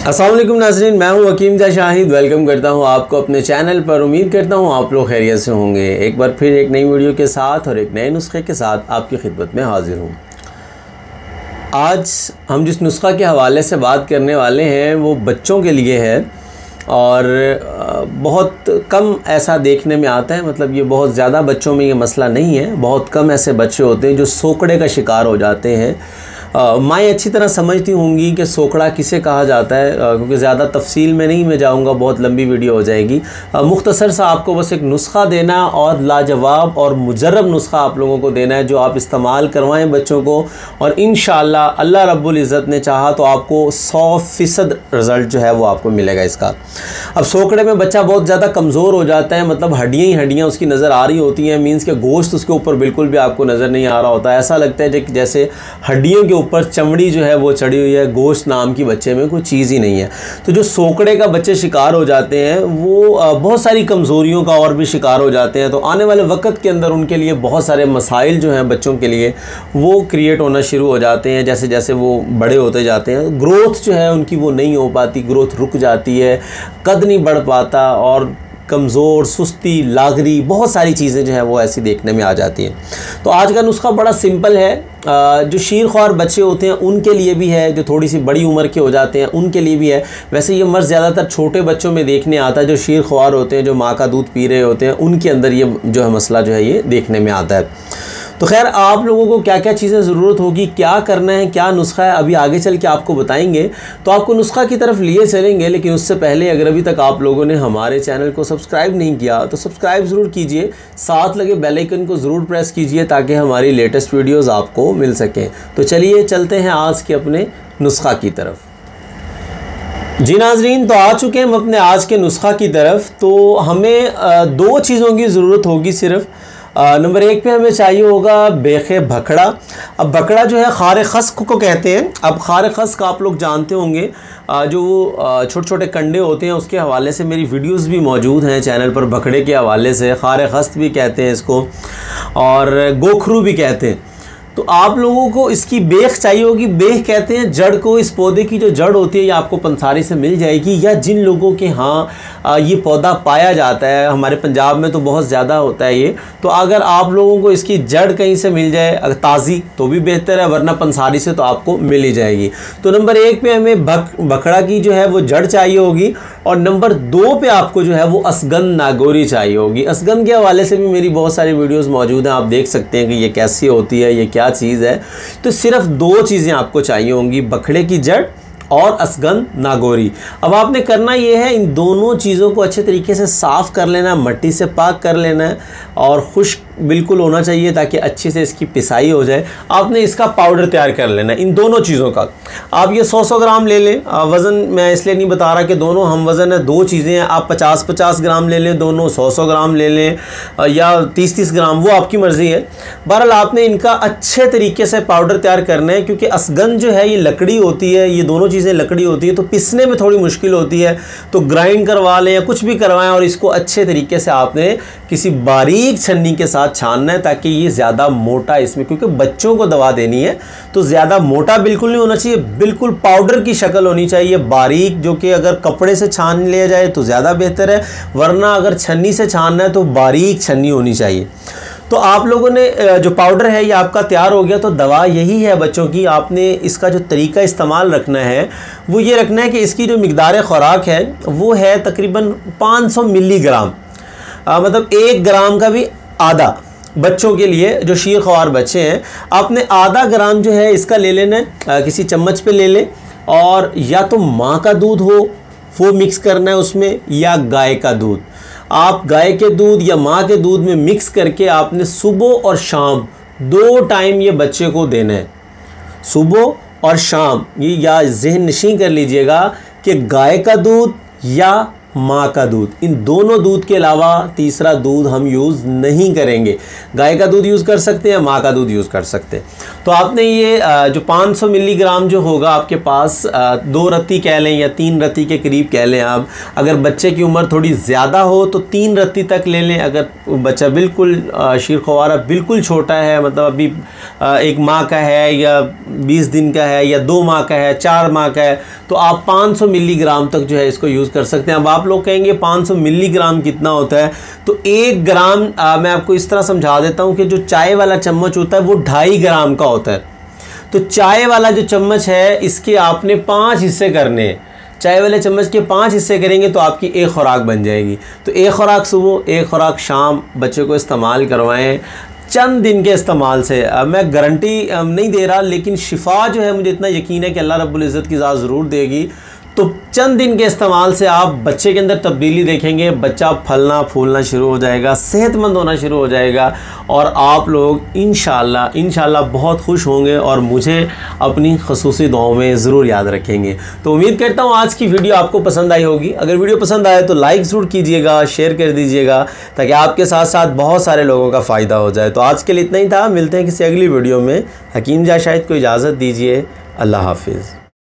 अस्सलाम वालेकुम नाज़रीन, मैं हूं हकीम जा शाहिद। वेलकम करता हूं आपको अपने चैनल पर। उम्मीद करता हूं आप लोग खैरियत से होंगे। एक बार फिर एक नई वीडियो के साथ और एक नए नुस्खे के साथ आपकी खिदमत में हाजिर हूं। आज हम जिस नुस्खा के हवाले से बात करने वाले हैं वो बच्चों के लिए है और बहुत कम ऐसा देखने में आता है। मतलब ये बहुत ज़्यादा बच्चों में ये मसला नहीं है। बहुत कम ऐसे बच्चे होते हैं जो सोकड़े का शिकार हो जाते हैं। माएँ अच्छी तरह समझती होंगी कि सोकड़ा किसे कहा जाता है, क्योंकि ज़्यादा तफसील में नहीं मैं जाऊँगा, बहुत लंबी वीडियो हो जाएगी। मुख्तसर सा आपको बस एक नुस्खा देना और लाजवाब और मुजर्रब नुस्खा आप लोगों को देना है जो आप इस्तेमाल करवाएं बच्चों को, और इंशाअल्लाह अल्लाह रब्बुल इज़्ज़त ने चाहा तो आपको 100% रिज़ल्ट जो है वो आपको मिलेगा इसका। अब सोकड़े में बच्चा बहुत ज़्यादा कमज़ोर हो जाता है, मतलब हड्डियाँ ही हड्डियाँ उसकी नज़र आ रही होती हैं। मीन्स के गोश्त उसके ऊपर बिल्कुल भी आपको नज़र नहीं आ रहा होता है। ऐसा लगता है जैसे हड्डियों के ऊपर चमड़ी जो है वो चढ़ी हुई है, गोश्त नाम की बच्चे में कोई चीज़ ही नहीं है। तो जो सोकड़े का बच्चे शिकार हो जाते हैं वो बहुत सारी कमज़ोरियों का और भी शिकार हो जाते हैं। तो आने वाले वक्त के अंदर उनके लिए बहुत सारे मसाइल जो हैं बच्चों के लिए वो क्रिएट होना शुरू हो जाते हैं। जैसे जैसे वो बड़े होते जाते हैं, ग्रोथ जो है उनकी वो नहीं हो पाती, ग्रोथ रुक जाती है, कद नहीं बढ़ पाता और कमज़ोर, सुस्ती, लागरी, बहुत सारी चीज़ें जो हैं वो ऐसी देखने में आ जाती हैं। तो आज का नुस्खा बड़ा सिंपल है। जो शीरख्वार बच्चे होते हैं उनके लिए भी है, जो थोड़ी सी बड़ी उम्र के हो जाते हैं उनके लिए भी है। वैसे ये मर्ज़ ज़्यादातर छोटे बच्चों में देखने आता है। जो शीरख्वार होते हैं, जो माँ का दूध पी रहे होते हैं, उनके अंदर ये जो है मसला जो है ये देखने में आता है। तो खैर आप लोगों को क्या क्या चीज़ें ज़रूरत होगी, क्या करना है, क्या नुस्खा है, अभी आगे चल के आपको बताएंगे। तो आपको नुस्खा की तरफ लिए चलेंगे, लेकिन उससे पहले अगर अभी तक आप लोगों ने हमारे चैनल को सब्सक्राइब नहीं किया तो सब्सक्राइब ज़रूर कीजिए, साथ लगे बेल आइकन को ज़रूर प्रेस कीजिए ताकि हमारी लेटेस्ट वीडियोज़ आपको मिल सकें। तो चलिए चलते हैं आज के अपने नुस्खा की तरफ। जी नाज़रीन, तो आ चुके हैं हम अपने आज के नुस्खा की तरफ। तो हमें दो चीज़ों की ज़रूरत होगी सिर्फ़। नंबर एक पे हमें चाहिए होगा बेखे भखड़ा। अब भखड़ा जो है खारे खस्क को कहते हैं। अब खारे खस्क आप लोग जानते होंगे, जो छोटे छोटे कंडे होते हैं उसके हवाले से मेरी वीडियोस भी मौजूद हैं चैनल पर। भखड़े के हवाले से खारे खस्क भी कहते हैं इसको और गोखरू भी कहते हैं। तो आप लोगों को इसकी बेख चाहिए होगी। बेख कहते हैं जड़ को। इस पौधे की जो जड़ होती है ये आपको पंसारी से मिल जाएगी, या जिन लोगों के यहाँ ये पौधा पाया जाता है, हमारे पंजाब में तो बहुत ज़्यादा होता है ये। तो अगर आप लोगों को इसकी जड़ कहीं से मिल जाए अगर ताज़ी तो भी बेहतर है, वरना पंसारी से तो आपको मिल ही जाएगी। तो नंबर एक पे हमें भखड़ा की जो है वो जड़ चाहिए होगी, और नंबर दो पे आपको जो है वो असगंध नागौरी चाहिए होगी। असगंध के हवाले से भी मेरी बहुत सारी वीडियोस मौजूद हैं, आप देख सकते हैं कि ये कैसी होती है, ये क्या चीज़ है। तो सिर्फ दो चीज़ें आपको चाहिए होंगी, बखड़े की जड़ और असगंध नागौरी। अब आपने करना ये है, इन दोनों चीज़ों को अच्छे तरीके से साफ़ कर लेना है, मट्टी से पाक कर लेना है और खुश्क बिल्कुल होना चाहिए ताकि अच्छे से इसकी पिसाई हो जाए। आपने इसका पाउडर तैयार कर लेना है इन दोनों चीज़ों का। आप ये 100-100 ग्राम ले लें। वज़न मैं इसलिए नहीं बता रहा कि दोनों हम वज़न है, दो चीज़ें हैं। आप 50-50 ग्राम ले लें, दोनों 100-100 ग्राम ले लें, या 30-30 ग्राम, वो आपकी मर्ज़ी है। बहरहाल आपने इनका अच्छे तरीके से पाउडर तैयार करना है, क्योंकि असगंध जो है ये लकड़ी होती है, ये दोनों चीज़ें लकड़ी होती है, तो पिसने में थोड़ी मुश्किल होती है। तो ग्राइंड करवा लें या कुछ भी करवाएं, और इसको अच्छे तरीके से आपने किसी बारीक छन्नी के साथ छानना है ताकि ये ज़्यादा मोटा इसमें, क्योंकि बच्चों को दवा देनी है तो ज़्यादा मोटा बिल्कुल नहीं होना चाहिए, बिल्कुल पाउडर की शक्ल होनी चाहिए, बारीक, जो कि अगर कपड़े से छान लिया जाए तो ज़्यादा बेहतर है, वरना अगर छन्नी से छानना है तो बारीक छन्नी होनी चाहिए। तो आप लोगों ने जो पाउडर है ये आपका तैयार हो गया। तो दवा यही है बच्चों की। आपने इसका जो तरीका इस्तेमाल रखना है वो ये रखना है कि इसकी जो मिकदार खुराक है वो है तकरीबन 500 मिलीग्राम, मतलब 1 ग्राम का भी आधा। बच्चों के लिए जो शीरख्वार बच्चे हैं, आपने आधा ग्राम जो है इसका ले लेना है, किसी चम्मच पे ले लें, और या तो माँ का दूध हो वो मिक्स करना है उसमें, या गाय का दूध। आप गाय के दूध या माँ के दूध में मिक्स करके आपने सुबह और शाम 2 टाइम ये बच्चे को देना है, सुबह और शाम। ये या ज़हन नशीं कर लीजिएगा कि गाय का दूध या माँ का दूध। इन दोनों दूध के अलावा तीसरा दूध हम यूज़ नहीं करेंगे। गाय का दूध यूज़ कर सकते हैं, माँ का दूध यूज़ कर सकते हैं। तो आपने ये जो 500 मिलीग्राम जो होगा आपके पास, 2 रत्ती कह लें या 3 रत्ती के करीब कह लें आप। अगर बच्चे की उम्र थोड़ी ज़्यादा हो तो 3 रत्ती तक ले लें। अगर बच्चा बिल्कुल शीरख्वारा बिल्कुल छोटा है, मतलब अभी 1 माह का है या 20 दिन का है या 2 माह का है, 4 माह का है, तो आप 500 मिलीग्राम तक जो है इसको यूज़ कर सकते हैं। अब आप लोग कहेंगे 500 मिलीग्राम कितना होता है, तो 1 ग्राम मैं आपको इस तरह समझा देता हूँ कि जो चाय वाला चम्मच होता है वो 2.5 ग्राम का होता है। तो चाय वाला जो चम्मच है इसके आपने 5 हिस्से करने हैं। चाय वाले चम्मच के 5 हिस्से करेंगे तो आपकी एक खुराक बन जाएगी। तो एक खुराक सुबह, एक खुराक शाम बच्चे को इस्तेमाल करवाएं चंद दिन के इस्तेमाल से। मैं गारंटी नहीं दे रहा, लेकिन शिफा जो है मुझे इतना यकीन है कि अल्लाह रब्बुल इज़्ज़त की ज़ात ज़रूर देगी। तो चंद दिन के इस्तेमाल से आप बच्चे के अंदर तब्दीली देखेंगे। बच्चा फलना फूलना शुरू हो जाएगा, सेहतमंद होना शुरू हो जाएगा, और आप लोग इंशाल्लाह बहुत खुश होंगे और मुझे अपनी ख़ुसूसी दुआओं में ज़रूर याद रखेंगे। तो उम्मीद करता हूँ आज की वीडियो आपको पसंद आई होगी। अगर वीडियो पसंद आए तो लाइक ज़रूर कीजिएगा, शेयर कर दीजिएगा, ताकि आपके साथ साथ बहुत सारे लोगों का फ़ायदा हो जाए। तो आज के लिए इतना ही था। मिलते हैं किसी अगली वीडियो में। हकीम जा शाहिद को इजाज़त दीजिए। अल्लाह हाफिज़।